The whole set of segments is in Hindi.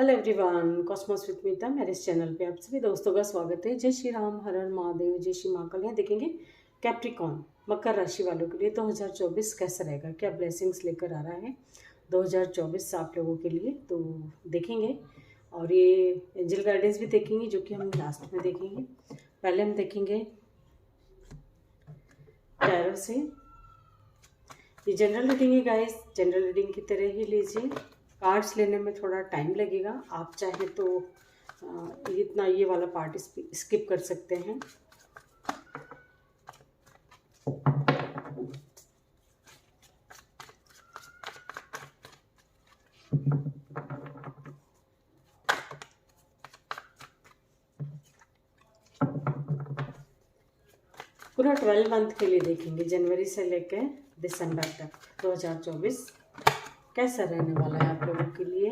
हेलो एवरीवन, कॉस्मोस विद मीता मेरे इस चैनल पे आप सभी दोस्तों का स्वागत है। जय श्री राम, हर हर महादेव, जय श्री महाकाल। यहाँ देखेंगे कैप्रिकॉन मकर राशि वालों के लिए 2024 कैसा रहेगा, क्या ब्लेसिंग्स लेकर आ रहा है 2024 आप लोगों के लिए, तो देखेंगे। और ये एंजल गाइडेंस भी देखेंगे जो कि हम लास्ट में देखेंगे। पहले हम देखेंगे टैरो से। ये जनरल रीडिंग है गाइस, जनरल रीडिंग की तरह ही लीजिए। कार्ड्स लेने में थोड़ा टाइम लगेगा, आप चाहे तो इतना ये वाला पार्ट स्किप कर सकते हैं। पूरा 12 मंथ के लिए देखेंगे, जनवरी से लेकर दिसंबर तक 2024 कैसा रहने वाला है आप लोगों के लिए।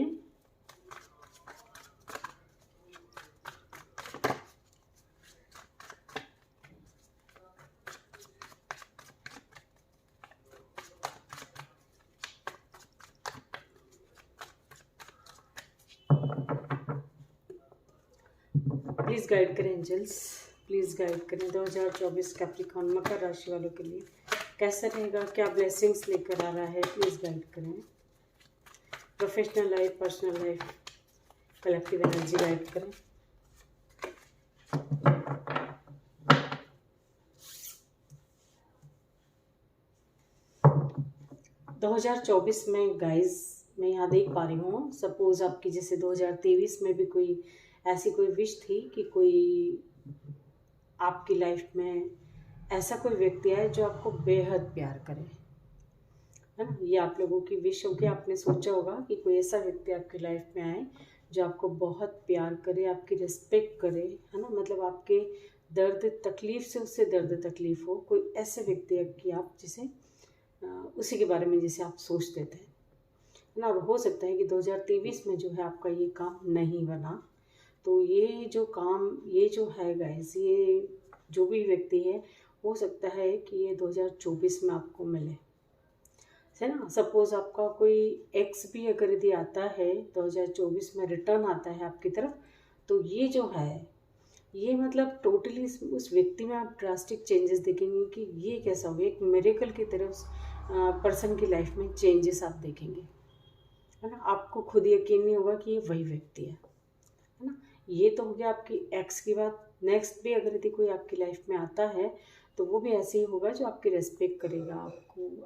प्लीज़ गाइड करें एंजल्स, प्लीज़ गाइड करें 2024 कैप्रिकॉन मकर राशि वालों के लिए कैसा रहेगा, क्या ब्लेसिंग्स लेकर आ रहा है। प्लीज़ गाइड करें। Professional life, personal life, collective energy guide करें। दो 2024 में गाइस मैं यहाँ देख पा रही हूँ, सपोज आपकी जैसे 2023 में भी कोई ऐसी कोई विश थी कि कोई आपकी लाइफ में ऐसा कोई व्यक्ति आए जो आपको बेहद प्यार करे, है ना। ये आप लोगों की विश होगी, आपने सोचा होगा कि कोई ऐसा व्यक्ति आपकी लाइफ में आए जो आपको बहुत प्यार करे, आपकी रिस्पेक्ट करे, है ना। मतलब आपके दर्द तकलीफ से उससे दर्द तकलीफ हो, कोई ऐसे व्यक्ति है कि आप जिसे उसी के बारे में जैसे आप सोचते थे, है ना। और हो सकता है कि 2023 में जो है आपका ये काम नहीं बना, तो ये जो काम ये जो है गाइस, ये जो भी व्यक्ति है हो सकता है कि ये 2024 में आपको मिले, है ना। सपोज आपका कोई एक्स भी अगर यदि आता है 2024 में रिटर्न आता है आपकी तरफ, तो ये जो है ये मतलब टोटली उस व्यक्ति में आप ड्रास्टिक चेंजेस देखेंगे कि ये कैसा हो, एक मिरेकल की तरह उस पर्सन की लाइफ में चेंजेस आप देखेंगे, है ना। आपको खुद यकीन नहीं होगा कि ये वही व्यक्ति है ना। ये तो हो गया आपकी एक्स की बात। नेक्स्ट भी अगर यदि कोई आपकी लाइफ में आता है तो वो भी ऐसे ही होगा जो आपकी रेस्पेक्ट करेगा,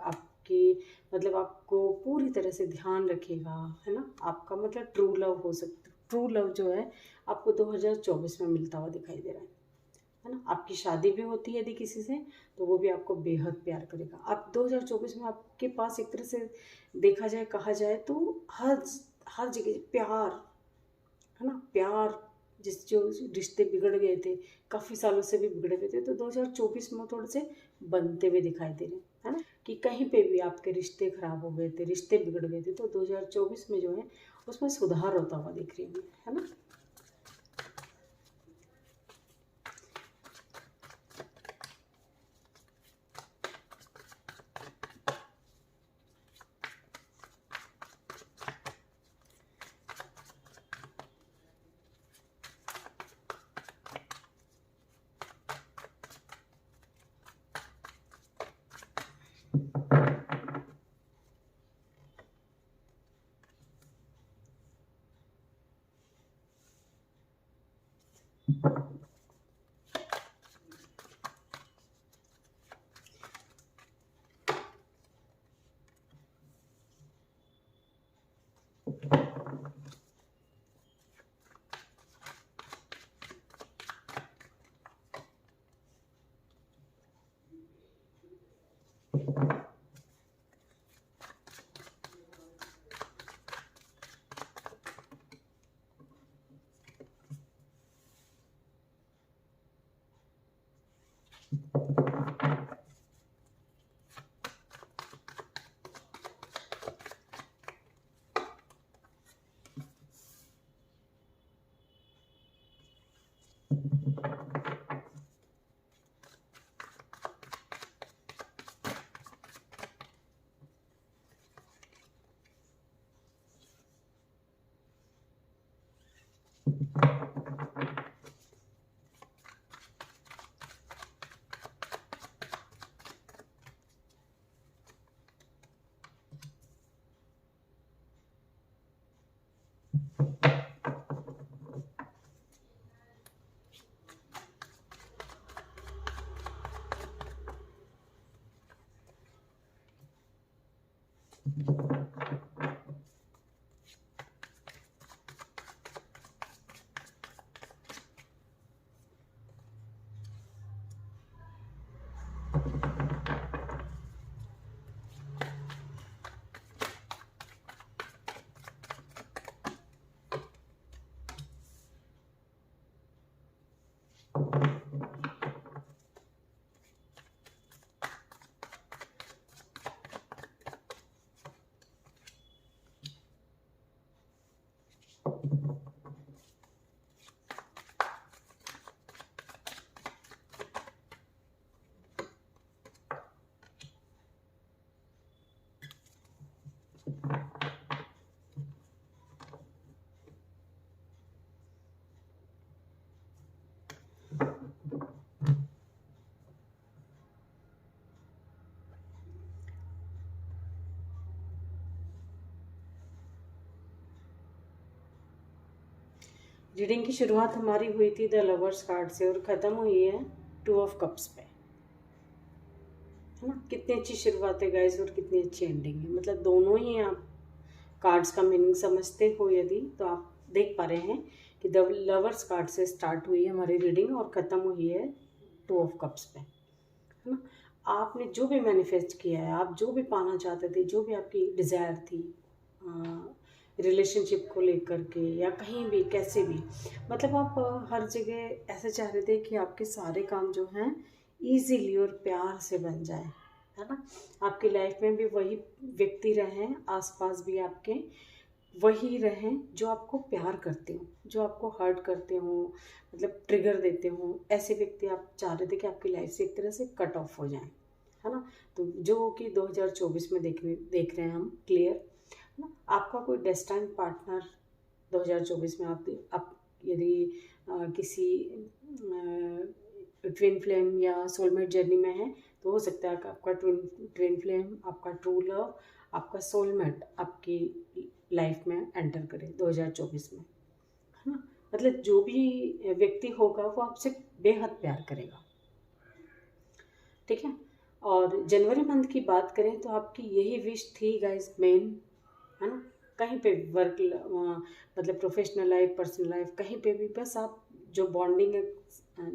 आपकी मतलब आपको पूरी तरह से ध्यान रखेगा, है ना। आपका मतलब ट्रू लव हो सकता, ट्रू लव जो है आपको 2024 में मिलता हुआ दिखाई दे रहा है ना। आपकी शादी भी होती है यदि किसी से, तो वो भी आपको बेहद प्यार करेगा। आप 2024 में आपके पास एक तरह से देखा जाए, कहा जाए तो हर हर जगह प्यार, है ना। प्यार जिस जो रिश्ते बिगड़ गए थे, काफ़ी सालों से भी बिगड़े हुए थे, तो 2024 में थोड़े से बनते हुए दिखाई दे रहे हैं, है ना। कि कहीं पे भी आपके रिश्ते खराब हो गए थे, रिश्ते बिगड़ गए थे, तो 2024 में जो है उसमें सुधार होता हुआ दिख रही है ना। रीडिंग की शुरुआत हमारी हुई थी द लवर्स कार्ड से और ख़त्म हुई है टू ऑफ कप्स पे, है ना। कितनी अच्छी शुरुआत है गाइस और कितनी अच्छी एंडिंग है। मतलब दोनों ही आप कार्ड्स का मीनिंग समझते हो यदि तो आप देख पा रहे हैं कि द लवर्स कार्ड से स्टार्ट हुई है हमारी रीडिंग और ख़त्म हुई है टू ऑफ कप्स पे, है ना। आपने जो भी मैनिफेस्ट किया है, आप जो भी पाना चाहते थे, जो भी आपकी डिज़ायर थी रिलेशनशिप को लेकर के या कहीं भी कैसे भी, मतलब आप हर जगह ऐसे चाह रहे थे कि आपके सारे काम जो हैं इजीली और प्यार से बन जाए, है ना। आपकी लाइफ में भी वही व्यक्ति रहें, आसपास भी आपके वही रहें जो आपको प्यार करते हो, जो आपको हर्ट करते हो, मतलब ट्रिगर देते हो। ऐसे व्यक्ति आप चाह रहे थे कि आपकी लाइफ से एक तरह से कट ऑफ हो जाएं, है ना। तो जो कि 2024 में देख रहे हैं हम क्लियर, है ना। आपका कोई डेस्टाइन पार्टनर 2024 में आप यदि किसी ट्विन फ्लेम या सोलमेट जर्नी में है तो हो सकता है कि आपका ट्विन फ्लेम, आपका ट्रू लव, आपका सोलमेट आपकी लाइफ में एंटर करे 2024 में, है ना। मतलब जो भी व्यक्ति होगा वो आपसे बेहद प्यार करेगा, ठीक है। और जनवरी मंथ की बात करें तो आपकी यही विश थी गाइस मेन, है ना। कहीं पे वर्क मतलब प्रोफेशनल लाइफ, पर्सनल लाइफ, कहीं पे भी बस आप जो बॉन्डिंग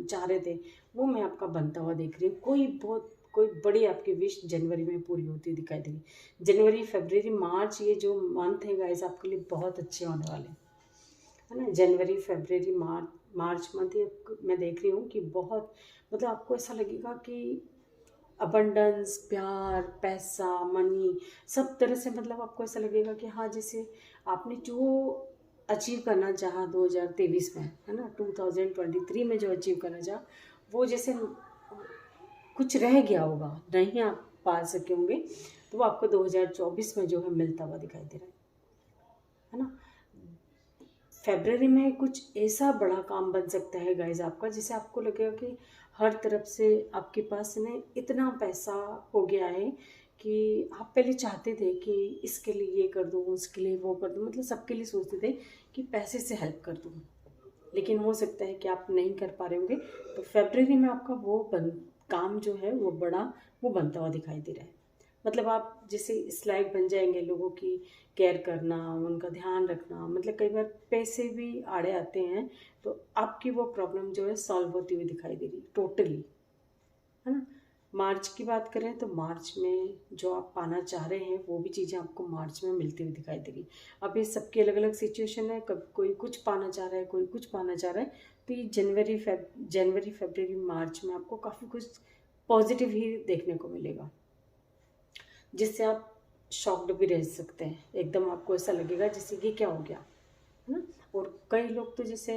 चाह रहे थे वो मैं आपका बनता हुआ देख रही हूँ। कोई बड़ी आपकी विश जनवरी में पूरी होती दिखाई देगी। जनवरी, फरवरी, मार्च, ये जो मंथ है गाइस आपके लिए बहुत अच्छे होने वाले हैं, है ना। जनवरी, फरवरी, मार्च मंथ ये मैं देख रही हूँ कि बहुत, मतलब आपको ऐसा लगेगा कि अबंडेंस, प्यार, पैसा, मनी, सब तरह से, मतलब आपको ऐसा लगेगा कि हाँ, जैसे आपने जो अचीव करना चाहा 2023 में, है ना, 2023 में जो अचीव करना चाहा वो जैसे कुछ रह गया होगा, नहीं आप पा सके होंगे, तो वो आपको 2024 में जो है मिलता हुआ दिखाई दे रहा है ना। फेब्रवरी में कुछ ऐसा बड़ा काम बन सकता है गाइज आपका, जिसे आपको लगेगा कि हर तरफ से आपके पास में इतना पैसा हो गया है कि आप पहले चाहते थे कि इसके लिए ये कर दूँ, उसके लिए वो कर दूँ, मतलब सबके लिए सोचते थे कि पैसे से हेल्प कर दूँ, लेकिन हो सकता है कि आप नहीं कर पा रहे होंगे। तो फेब्रवरी में आपका काम जो है वो बड़ा वो बनता हुआ दिखाई दे रहा है। मतलब आप जैसे इस लायक बन जाएंगे लोगों की केयर करना, उनका ध्यान रखना, मतलब कई बार पैसे भी आड़े आते हैं तो आपकी वो प्रॉब्लम जो है सॉल्व होती हुई दिखाई दे रही टोटली, है ना। मार्च की बात करें तो मार्च में जो आप पाना चाह रहे हैं वो भी चीज़ें आपको मार्च में मिलती हुई दिखाई देगी। अब ये सबकी अलग अलग सिचुएशन है, कब कोई कुछ पाना चाह रहा है, कोई कुछ पाना चाह रहा है, तो ये जनवरी फरवरी मार्च में आपको काफ़ी कुछ पॉजिटिव ही देखने को मिलेगा, जिससे आप शॉक्ड भी रह सकते हैं। एकदम आपको ऐसा लगेगा जैसे कि क्या हो गया, है ना। और कई लोग तो जैसे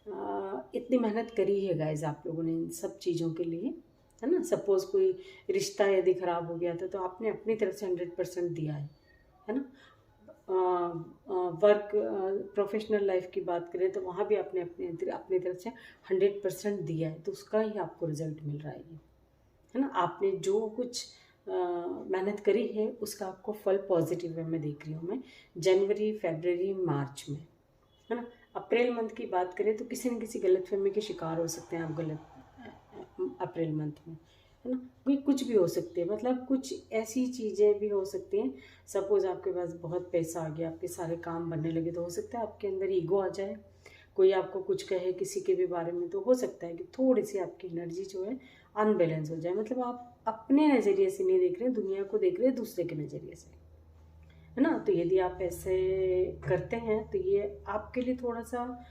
इतनी मेहनत करी है गाइज आप लोगों ने इन सब चीज़ों के लिए, है ना। सपोज़ कोई रिश्ता यदि ख़राब हो गया था तो आपने अपनी तरफ से 100% दिया है ना। वर्क प्रोफेशनल लाइफ की बात करें तो वहाँ भी आपने अपनी तरफ से 100% दिया है, तो उसका ही आपको रिजल्ट मिल रहा है ना। आपने जो कुछ मेहनत करी है उसका आपको फल पॉजिटिव वे में देख रही हूँ मैं, जनवरी, फरवरी, मार्च में, है ना। अप्रैल मंथ की बात करें तो किसी न किसी गलतफहमी के शिकार हो सकते हैं आप अप्रैल मंथ में, है ना। कोई कुछ भी हो सकती है, मतलब कुछ ऐसी चीज़ें भी हो सकती हैं। सपोज़ आपके पास बहुत पैसा आ गया, आपके सारे काम बनने लगे, तो हो सकता है आपके अंदर ईगो आ जाए, कोई आपको कुछ कहे किसी के भी बारे में, तो हो सकता है कि थोड़ी सी आपकी एनर्जी जो है अनबैलेंस हो जाए। मतलब आप अपने नज़रिए से नहीं देख रहे, दुनिया को देख रहे दूसरे के नज़रिए से, है ना। तो यदि आप ऐसे करते हैं तो ये आपके लिए थोड़ा सा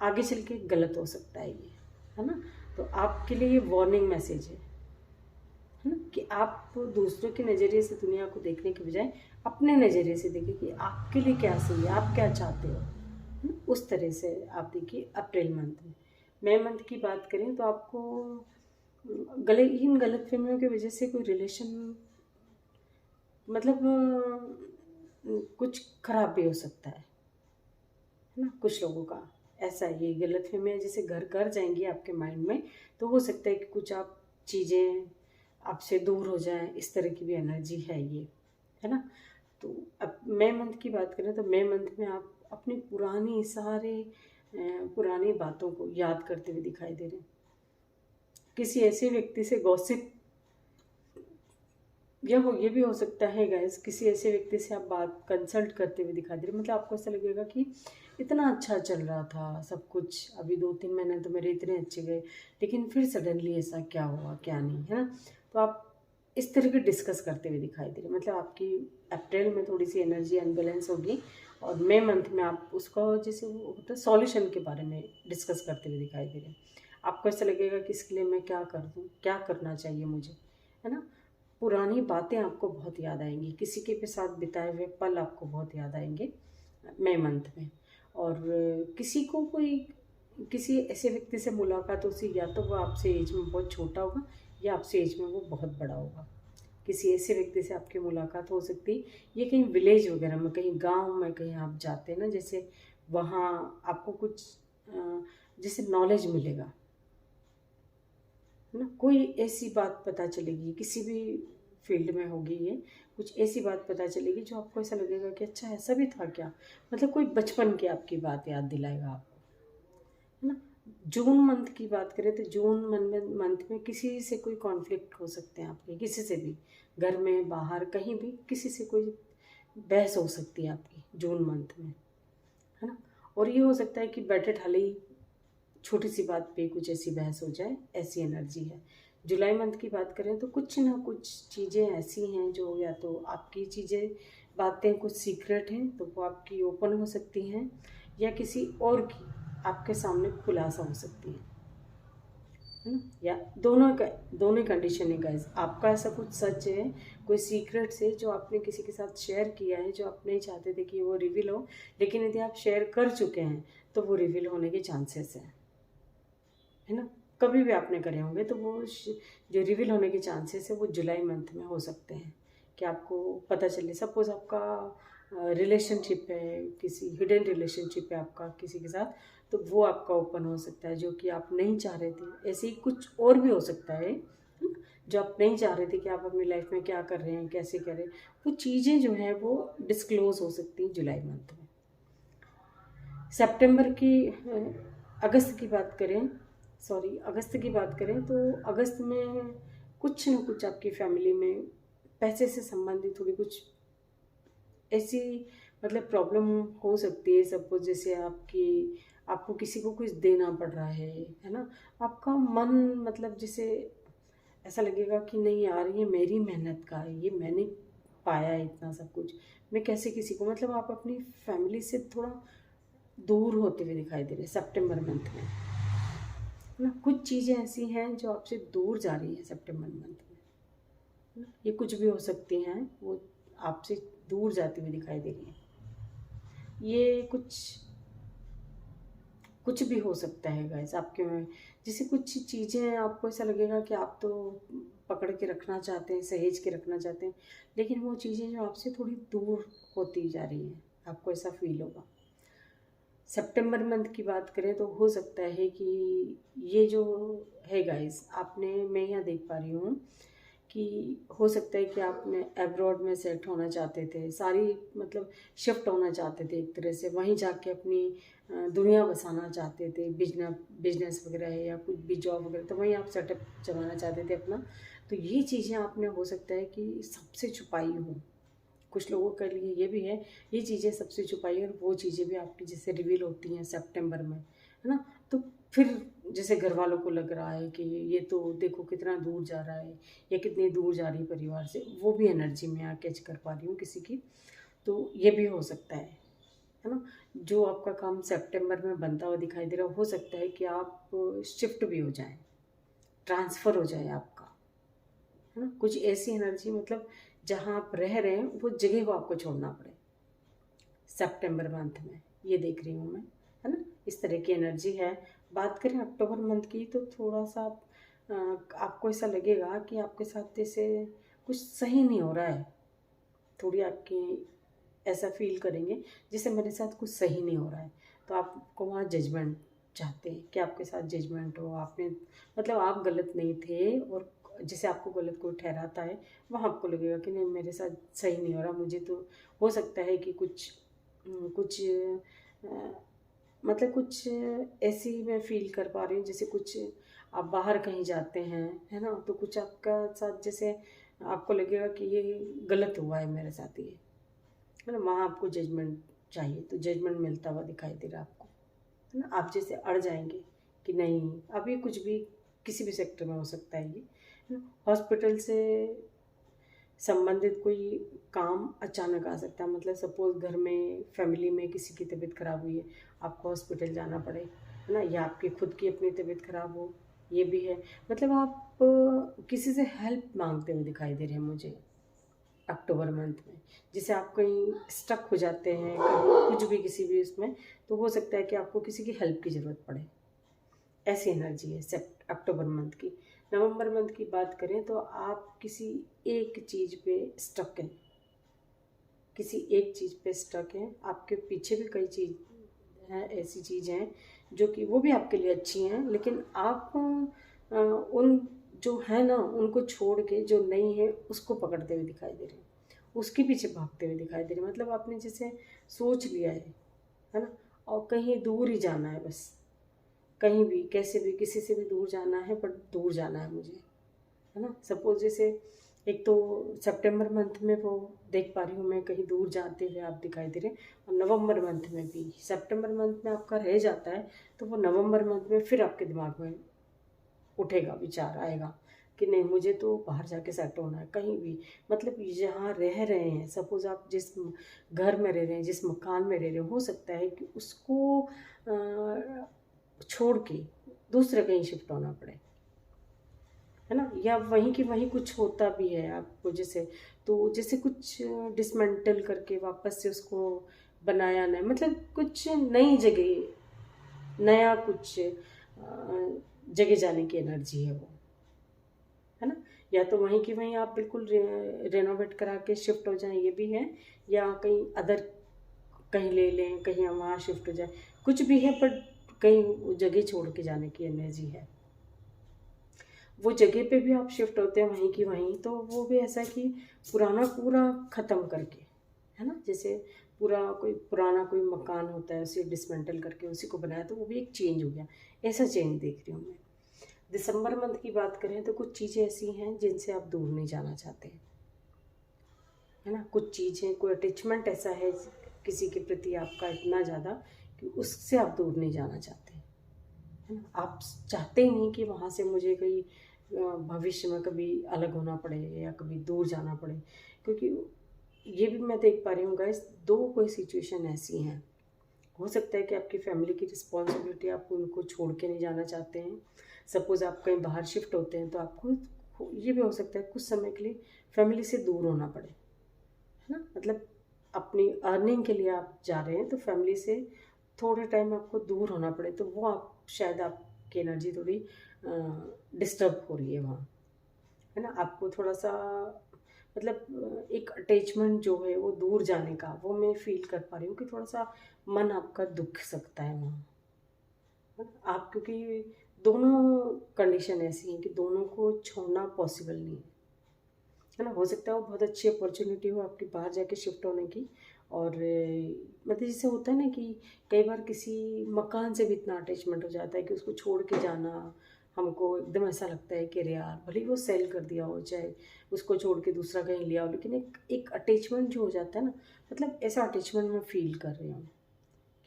आगे चल के गलत हो सकता है ये, है ना। तो आपके लिए ये वार्निंग मैसेज है ना, कि आप दूसरों के नज़रिए से दुनिया को देखने के बजाय अपने नज़रिए से देखिए कि आपके लिए क्या सही है, आप क्या चाहते हो, है ना? उस तरह से आप देखिए अप्रैल मंथ में। मई मंथ की बात करें तो आपको इन गलतफहमियों की वजह से कोई रिलेशन, मतलब कुछ खराब भी हो सकता है ना। कुछ लोगों का ऐसा ये गलतफहमियाँ जैसे घर कर जाएंगी आपके माइंड में, तो हो सकता है कि कुछ आप चीज़ें आपसे दूर हो जाएं, इस तरह की भी एनर्जी है ये, है ना। तो अब मई मंथ की बात करें तो मई मंथ में आप अपनी पुरानी बातों को याद करते हुए दिखाई दे रहे हैं। किसी ऐसे व्यक्ति से गॉसिप, ये भी हो सकता है गाइस, किसी ऐसे व्यक्ति से आप बात कंसल्ट करते हुए दिखाई दे रहे, मतलब आपको ऐसा लगेगा कि इतना अच्छा चल रहा था सब कुछ, अभी 2-3 महीने तो मेरे इतने अच्छे गए, लेकिन फिर सडनली ऐसा क्या हुआ क्या नहीं, है ना। तो आप इस तरह के डिस्कस करते हुए दिखाई दे रहे, मतलब आपकी अप्रैल में थोड़ी सी एनर्जी अनबैलेंस होगी, और मई मंथ में आप उसका जैसे वो होता है सॉल्यूशन के बारे में डिस्कस करते हुए दिखाई दे रहे हैं। आपको ऐसा लगेगा कि इसके लिए मैं क्या कर दूँ, क्या करना चाहिए मुझे, है ना। पुरानी बातें आपको बहुत याद आएंगी, किसी के भी साथ बिताए हुए पल आपको बहुत याद आएंगे मई मंथ में। और किसी को कोई किसी ऐसे व्यक्ति से मुलाकात हो सी, या तो वो आपसे एज में बहुत छोटा होगा या आपसे एज में वो बहुत बड़ा होगा। किसी ऐसे व्यक्ति से आपकी मुलाकात हो सकती है, ये कहीं विलेज वगैरह में, कहीं गांव में कहीं आप जाते हैं ना, जैसे वहाँ आपको कुछ जैसे नॉलेज मिलेगा, है ना। कोई ऐसी बात पता चलेगी, किसी भी फील्ड में होगी ये, कुछ ऐसी बात पता चलेगी जो आपको ऐसा लगेगा कि अच्छा ऐसा भी था क्या, मतलब कोई बचपन की आपकी बात याद दिलाएगा आपको, है ना। जून मंथ की बात करें तो जून मंथ में किसी से कोई कॉन्फ्लिक्ट हो सकते हैं आपके, किसी से भी, घर में बाहर कहीं भी किसी से कोई बहस हो सकती है आपकी जून मंथ में, है ना। और ये हो सकता है कि बैठे ठाले ही छोटी सी बात पे कुछ ऐसी बहस हो जाए, ऐसी एनर्जी है। जुलाई मंथ की बात करें तो कुछ ना कुछ चीज़ें ऐसी हैं जो, या तो आपकी चीज़ें बातें कुछ सीक्रेट हैं तो वो आपकी ओपन हो सकती हैं, या किसी और की आपके सामने खुलासा हो सकती है ना। या दोनों कंडीशन है गाइस। आपका ऐसा कुछ सच है, कोई सीक्रेट्स है जो आपने किसी के साथ शेयर किया है, जो आप नहीं चाहते थे कि वो रिवील हो, लेकिन यदि आप शेयर कर चुके हैं तो वो रिवील होने के चांसेस हैं, है ना। कभी भी आपने करे होंगे तो वो जो रिवील होने के चांसेस है वो जुलाई मंथ में हो सकते हैं, कि आपको पता चले। सपोज आपका रिलेशनशिप है, किसी हिडन रिलेशनशिप है आपका किसी के साथ, तो वो आपका ओपन हो सकता है जो कि आप नहीं चाह रहे थे। ऐसे ही कुछ और भी हो सकता है ना, जो आप नहीं चाह रहे थे कि आप अपनी लाइफ में क्या कर रहे हैं, कैसे कर रहे हैं, वो चीज़ें जो हैं वो डिस्क्लोज हो सकती हैं जुलाई मंथ में। सितंबर की अगस्त की बात करें, अगस्त की बात करें तो अगस्त में कुछ न कुछ आपकी फैमिली में पैसे से संबंधित थोड़ी कुछ ऐसी, मतलब प्रॉब्लम हो सकती है। सपोज जैसे आपको किसी को कुछ देना पड़ रहा है ना। आपका मन, मतलब जैसे ऐसा लगेगा कि नहीं यार ये मेरी मेहनत का है, ये मैंने पाया है इतना सब कुछ, मैं कैसे किसी को, मतलब आप अपनी फैमिली से थोड़ा दूर होते हुए दिखाई दे रहे हैं सितंबर मंथ में, है ना। कुछ चीज़ें ऐसी हैं जो आपसे दूर जा रही है सितंबर मंथ में, है ना। ये कुछ भी हो सकती हैं, वो आपसे दूर जाती हुई दिखाई दे रही है। ये कुछ भी हो सकता है गाइस आपके में, जैसे कुछ चीज़ें आपको ऐसा लगेगा कि आप तो पकड़ के रखना चाहते हैं, सहेज के रखना चाहते हैं, लेकिन वो चीज़ें जो आपसे थोड़ी दूर होती जा रही हैं, आपको ऐसा फील होगा। सितंबर मंथ की बात करें तो हो सकता है कि ये जो है गाइस, आपने, मैं यहाँ देख पा रही हूँ कि हो सकता है कि आपने अब्रॉड में सेट होना चाहते थे, सारी मतलब शिफ्ट होना चाहते थे एक तरह से, वहीं जाके अपनी दुनिया बसाना चाहते थे, बिजनेस वगैरह है या कुछ भी जॉब वगैरह, तो वहीं आप सेटअप चलाना चाहते थे अपना। तो ये चीज़ें आपने हो सकता है कि सबसे छुपाई हो, कुछ लोगों के लिए ये भी है, ये चीज़ें सबसे छुपाई और वो चीज़ें भी आपकी जैसे रिवील होती हैं सितंबर में, है ना। तो फिर जैसे घर वालों को लग रहा है कि ये तो देखो कितना दूर जा रहा है या कितनी दूर जा रही है परिवार से, वो भी एनर्जी में आ कैच कर पा रही हूँ किसी की। तो ये भी हो सकता है ना। जो आपका काम सितंबर में बनता हुआ दिखाई दे रहा हो सकता है कि आप शिफ्ट भी हो जाएं, ट्रांसफ़र हो जाए आपका, है ना। कुछ ऐसी एनर्जी मतलब जहाँ आप रह रहे हैं वो जगह को आपको छोड़ना पड़े सितंबर मंथ में, ये देख रही हूँ मैं, है ना। इस तरह की एनर्जी है। बात करें अक्टूबर मंथ की तो थोड़ा सा आपको ऐसा लगेगा कि आपके साथ जैसे कुछ सही नहीं हो रहा है, थोड़ी आपकी ऐसा फील करेंगे जैसे मेरे साथ कुछ सही नहीं हो रहा है। तो आपको वहाँ जजमेंट चाहते हैं कि आपके साथ जजमेंट हो, आपने मतलब आप गलत नहीं थे और जैसे आपको गलत कोई ठहराता है वहाँ आपको लगेगा कि नहीं मेरे साथ सही नहीं हो रहा, मुझे तो हो सकता है कि कुछ मतलब कुछ ऐसी मैं फील कर पा रही हूँ जैसे कुछ आप बाहर कहीं जाते हैं, है ना, तो कुछ आपका साथ जैसे आपको लगेगा कि ये गलत हुआ है मेरे साथ, ये है ना, वहाँ आपको जजमेंट चाहिए, तो जजमेंट मिलता हुआ दिखाई दे रहा है आपको, है ना। आप जैसे अड़ जाएंगे कि नहीं, अब ये कुछ भी किसी भी सेक्टर में हो सकता है ये, है ना। हॉस्पिटल से संबंधित कोई काम अचानक आ सकता है, मतलब सपोज़ घर में फैमिली में किसी की तबीयत ख़राब हुई है, आपको हॉस्पिटल जाना पड़े, है ना, या आपकी खुद की अपनी तबीयत ख़राब हो, ये भी है। मतलब आप किसी से हेल्प मांगते हुए दिखाई दे रहे हैं मुझे अक्टूबर मंथ में, जैसे आप कहीं स्टक हो जाते हैं कहीं कुछ भी किसी भी उसमें, तो हो सकता है कि आपको किसी की हेल्प की ज़रूरत पड़े, ऐसी एनर्जी है अक्टूबर मंथ की। नवंबर मंथ की बात करें तो आप किसी एक चीज़ पे स्टक हैं, किसी एक चीज़ पे स्टक हैं, आपके पीछे भी कई चीज़ हैं, ऐसी चीज़ें हैं जो कि वो भी आपके लिए अच्छी हैं, लेकिन आप उन जो है ना उनको छोड़ के जो नहीं है उसको पकड़ते हुए दिखाई दे रहे हैं, उसके पीछे भागते हुए दिखाई दे रहे हैं। मतलब आपने जैसे सोच लिया है ना, और कहीं दूर ही जाना है बस, कहीं भी कैसे भी किसी से भी दूर जाना है, बट दूर जाना है मुझे, है ना। सपोज जैसे एक तो सितंबर मंथ में वो देख पा रही हूँ मैं कहीं दूर जाते हुए आप दिखाई दे रहे हैं, और नवंबर मंथ में भी, सितंबर मंथ में आपका रह जाता है तो वो नवंबर मंथ में फिर आपके दिमाग में उठेगा, विचार आएगा कि नहीं मुझे तो बाहर जाके सेट होना है कहीं भी, मतलब जहाँ रह रहे हैं, सपोज़ आप जिस घर में रह रहे हैं, जिस मकान में रह रहे हैं, हो सकता है कि उसको छोड़ के दूसरे कहीं शिफ्ट होना पड़े, है ना, या वहीं की वहीं कुछ होता भी है आपको जैसे, तो जैसे कुछ डिसमेंटल करके वापस से उसको बनाया ना, मतलब कुछ नई जगह, नया कुछ जगह जाने की एनर्जी है वो, है ना। या तो वहीं की वहीं आप बिल्कुल रेनोवेट करा के शिफ्ट हो जाएं, ये भी है, या कहीं अदर कहीं ले लें, कहीं वहाँ शिफ्ट हो जाए, कुछ भी है, पर कहीं जगह छोड़ के जाने की एनर्जी है। वो जगह पे भी आप शिफ्ट होते हैं वहीं की वहीं, तो वो भी ऐसा कि पुराना पूरा ख़त्म करके, है ना, जैसे पूरा कोई पुराना कोई मकान होता है उसे डिसमेंटल करके उसी को बनाया, तो वो भी एक चेंज हो गया, ऐसा चेंज देख रही हूँ मैं। दिसंबर मंथ की बात करें तो कुछ चीज़ें ऐसी हैं जिनसे आप दूर नहीं जाना चाहते, है ना। कुछ चीज़ें, कोई अटैचमेंट ऐसा है किसी के प्रति आपका इतना ज़्यादा कि उससे आप दूर नहीं जाना चाहते, है ना। आप चाहते ही नहीं कि वहाँ से मुझे कोई भविष्य में कभी अलग होना पड़े या कभी दूर जाना पड़े, क्योंकि ये भी मैं देख पा रही हूँ गाइस, दो कोई सिचुएशन ऐसी हैं, हो सकता है कि आपकी फैमिली की रिस्पॉन्सिबिलिटी आप उनको छोड़ के नहीं जाना चाहते हैं। सपोज़ आप कहीं बाहर शिफ्ट होते हैं तो आपको ये भी हो सकता है कुछ समय के लिए फैमिली से दूर होना पड़े, है ना, मतलब अपनी अर्निंग के लिए आप जा रहे हैं तो फैमिली से थोड़े टाइम आपको दूर होना पड़े, तो वो आप शायद आपकी एनर्जी थोड़ी डिस्टर्ब हो रही है वहाँ, है ना। आपको थोड़ा सा मतलब एक अटैचमेंट जो है वो दूर जाने का वो मैं फील कर पा रही हूँ कि थोड़ा सा मन आपका दुख सकता है वहाँ, है ना। आप क्योंकि दोनों कंडीशन ऐसी हैं कि दोनों को छोड़ना पॉसिबल नहीं है ना। हो सकता है वो बहुत अच्छी अपॉर्चुनिटी हो आपकी बाहर जाके शिफ्ट होने की, और मतलब जैसे होता है ना कि कई बार किसी मकान से भी इतना अटैचमेंट हो जाता है कि उसको छोड़ के जाना हमको एकदम ऐसा लगता है कि अरे यार भले ही वो सेल कर दिया हो, चाहे उसको छोड़ के दूसरा कहीं लिया हो, लेकिन एक एक अटैचमेंट जो हो जाता है ना, मतलब ऐसा अटैचमेंट मैं फील कर रही हूँ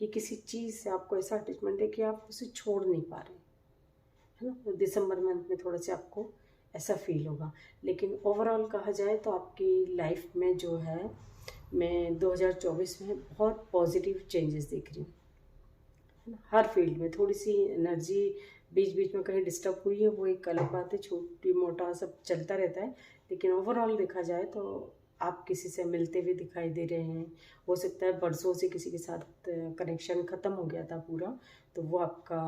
कि किसी चीज़ से आपको ऐसा अटैचमेंट है कि आप उसे छोड़ नहीं पा रहे, है ना। तो दिसंबर मंथ में थोड़ा सा आपको ऐसा फील होगा, लेकिन ओवरऑल कहा जाए तो आपकी लाइफ में जो है मैं 2024 में बहुत पॉजिटिव चेंजेस देख रही हूँ, है ना। हर फील्ड में थोड़ी सी एनर्जी बीच बीच में कहीं डिस्टर्ब हुई है, वो एक अलग बात है, छोटी मोटा सब चलता रहता है, लेकिन ओवरऑल देखा जाए तो आप किसी से मिलते हुए दिखाई दे रहे हैं। हो सकता है बरसों से किसी के साथ कनेक्शन ख़त्म हो गया था पूरा, तो वो आपका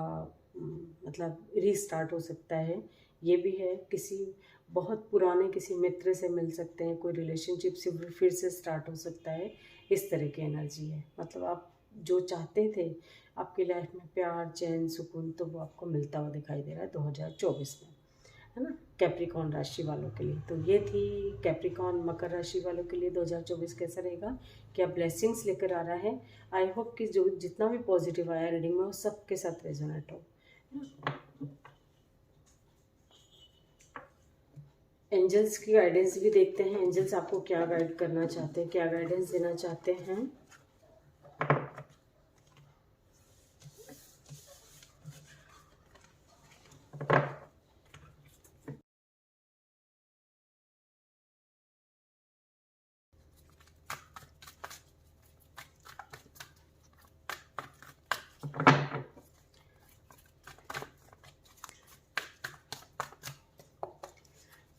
मतलब रीस्टार्ट हो सकता है। ये भी है, किसी बहुत पुराने किसी मित्र से मिल सकते हैं, कोई रिलेशनशिप से फिर से स्टार्ट हो सकता है। इस तरह की एनर्जी है, मतलब आप जो चाहते थे आपकी लाइफ में प्यार चैन सुकून, तो वो आपको मिलता हुआ दिखाई दे रहा है 2024 में, है ना। कैप्रिकॉन राशि वालों के लिए तो ये थी। कैप्रिकॉन मकर राशि वालों के लिए 2024 कैसा रहेगा, क्या ब्लेसिंग्स लेकर आ रहा है। आई होप कि जो जितना भी पॉजिटिव आया रीडिंग में वो सबके साथ रेजोनेट हो। एंजल्स की गाइडेंस भी देखते हैं, एंजल्स आपको क्या गाइड करना चाहते हैं, क्या गाइडेंस देना चाहते हैं।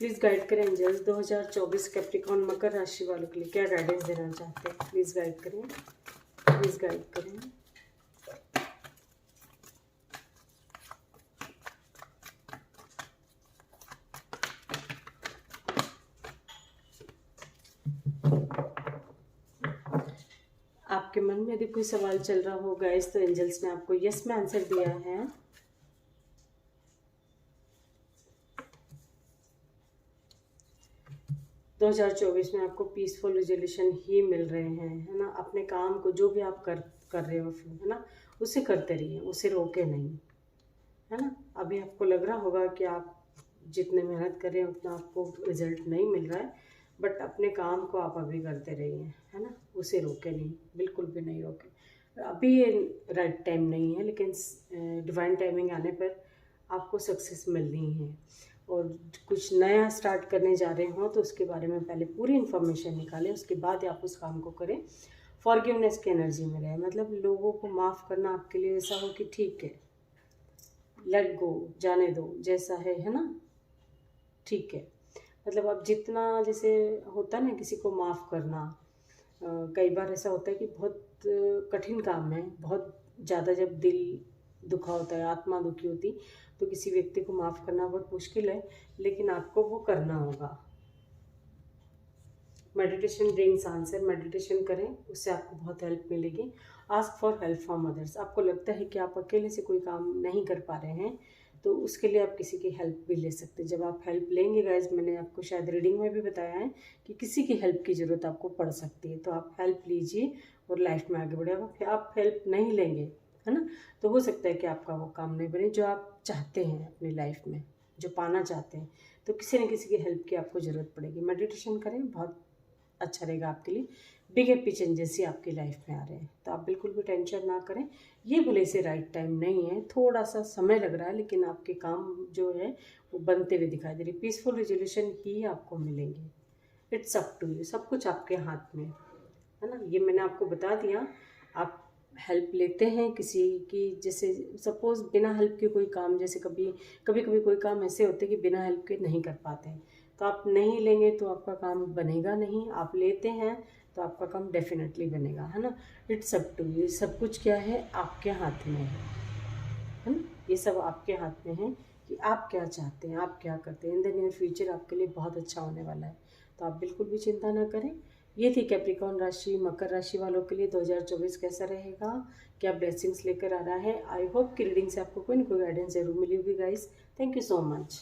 प्लीज़ गाइड करें एंजल्स 2024 कैप्रिकॉन मकर राशि वालों के लिए क्या गाइडेंस देना चाहते हैं। प्लीज़ गाइड करें, प्लीज़ गाइड करें। आपके मन में यदि कोई सवाल चल रहा हो गाइस, तो एंजल्स ने आपको यस में आंसर दिया है। 2024 में आपको पीसफुल रिजोल्यूशन ही मिल रहे हैं, है ना। अपने काम को जो भी आप कर रहे हो, है ना, उसे करते रहिए, उसे रोके नहीं, है ना। अभी आपको लग रहा होगा कि आप जितने मेहनत कर रहे हैं उतना आपको रिजल्ट नहीं मिल रहा है, बट अपने काम को आप अभी करते रहिए, है ना, उसे रोके नहीं, बिल्कुल भी नहीं रोके। अभी ये राइट टाइम नहीं है, लेकिन डिवाइन टाइमिंग आने पर आपको सक्सेस मिलनी है। और कुछ नया स्टार्ट करने जा रहे हो तो उसके बारे में पहले पूरी इन्फॉर्मेशन निकालें, उसके बाद आप उस काम को करें। फॉरगिवनेस की एनर्जी में रहे, मतलब लोगों को माफ़ करना आपके लिए ऐसा हो कि ठीक है, लेट गो, जाने दो, जैसा है ना, ठीक है। मतलब अब जितना जैसे होता है ना किसी को माफ़ करना, कई बार ऐसा होता है कि बहुत कठिन काम है, बहुत ज़्यादा जब दिल दुखा होता है, आत्मा दुखी होती, तो किसी व्यक्ति को माफ़ करना बहुत मुश्किल है, लेकिन आपको वो करना होगा। मेडिटेशन ब्रिंग्स आंसर, मेडिटेशन करें, उससे आपको बहुत हेल्प मिलेगी। Ask for help from others. आपको लगता है कि आप अकेले से कोई काम नहीं कर पा रहे हैं, तो उसके लिए आप किसी की हेल्प भी ले सकते हैं। जब आप हेल्प लेंगे गाइज, मैंने आपको शायद रीडिंग में भी बताया है कि किसी की हेल्प की ज़रूरत आपको पड़ सकती है, तो आप हेल्प लीजिए और लाइफ में आगे बढ़े। अगर आप हेल्प नहीं लेंगे, है ना, तो हो सकता है कि आपका वो काम नहीं बने जो आप चाहते हैं अपनी लाइफ में, जो पाना चाहते हैं, तो किसी न किसी की हेल्प की आपको ज़रूरत पड़ेगी। मेडिटेशन करें, बहुत अच्छा रहेगा आपके लिए। बिग हैप्पी चेंजेस ही आपकी लाइफ में आ रहे हैं, तो आप बिल्कुल भी टेंशन ना करें। ये भले से राइट टाइम नहीं है, थोड़ा सा समय लग रहा है, लेकिन आपके काम जो है वो बनते हुए दिखाई दे रही। पीसफुल रिजोल्यूशन ही आपको मिलेंगे। इट्स अप टू यू, सब कुछ आपके हाथ में है ना। ये मैंने आपको बता दिया। आप हेल्प लेते हैं किसी की, जैसे सपोज़ बिना हेल्प के कोई काम, जैसे कभी कभी कभी कोई काम ऐसे होते हैं कि बिना हेल्प के नहीं कर पाते हैं, तो आप नहीं लेंगे तो आपका काम बनेगा नहीं। आप लेते हैं तो आपका काम डेफिनेटली बनेगा, है ना। इट्स अप टू यू, सब कुछ क्या है आपके हाथ में है ना, ये सब आपके हाथ में है। कि आप क्या चाहते हैं, आप क्या करते हैं। इन द नियर फ्यूचर आपके लिए बहुत अच्छा होने वाला है, तो आप बिल्कुल भी चिंता ना करें। ये थी कैप्रिकॉर्न राशि, मकर राशि वालों के लिए 2024 कैसा रहेगा, क्या ब्लेसिंग्स लेकर आ रहा है। आई होप कि रीडिंग से आपको कोई ना कोई गाइडेंस जरूर मिली होगी guys. Thank you so much.